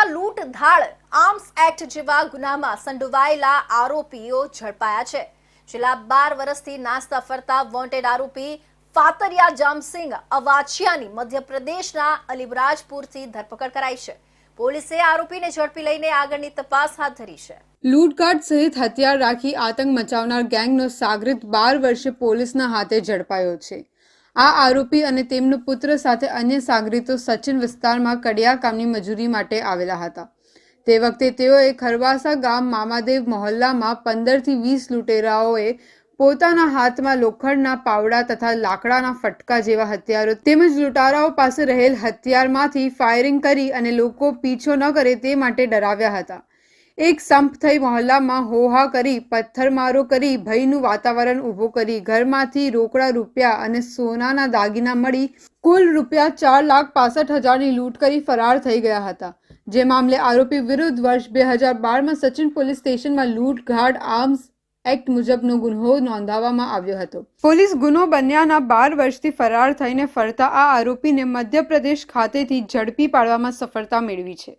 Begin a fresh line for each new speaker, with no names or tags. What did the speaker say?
લૂંટ ધાડ arms act જેવા ગુનામાં સંડોવાયેલા આરોપીઓ ઝડપાયા છે। છેલ્લા 12 વર્ષથી નાસ્તા ફરતા વોન્ટેડ આરોપી ફાતરિયા જામસિંગ અવાચિયાની મધ્યપ્રદેશના અલીરાજપુરથી ધરપકડ કરાઈ છે। પોલીસે આરોપીને ઝડપી લઈને આગળની તપાસ હાથ ધરી છે।
લૂંટકાટ સહિત હથિયાર રાખી આતંક મચાવનાર ગેંગનો સાગરીત 12 વર્ષે પોલીસના હાથે ઝડપાયો છે। આ આરોપી અને તેમનો પુત્ર સાથે અન્ય સાગરીતો સચિન વિસ્તારમાં કડિયા કામની મજૂરી માટે આવેલા હતા। તે વખતે તેઓએ ખરવાસા ગામ મામાદેવ મહોલ્લામાં 15થી 20 લૂંટેરાઓએ પોતાના હાથમાં લોખંડના પાવડા તથા લાકડાના ફટકા જેવા હથિયારો તેમજ લૂંટારાઓ પાસે રહેલ હથિયારમાંથી ફાયરિંગ કરી અને લોકો પીછો ન કરે તે માટે ડરાવ્યા હતા। એક સંપ થઈ મહોલ્લામાં હોહા કરી પથ્થરમારો કરી ભયનું વાતાવરણ ઊભું કરી ઘરમાંથી રોકડા રૂપિયા અને સોનાના દાગીના મળી કુલ રૂપિયા 4,65,000ની લૂંટ કરી ફરાર થઈ ગયા હતા। જે મામલે આરોપી વિરુદ્ધ વર્ષ 2012માં સચિન પોલીસ સ્ટેશનમાં લૂંટઘાટ આર્મ્સ એક્ટ મુજબનો ગુનો નોંધાવવામાં આવ્યો હતો। પોલીસ ગુનો બન્યાના 12 વર્ષથી ફરાર થઈને ફરતા આ આરોપીને મધ્યપ્રદેશ ખાતેથી ઝડપી પાડવામાં સફળતા મેળવી છે।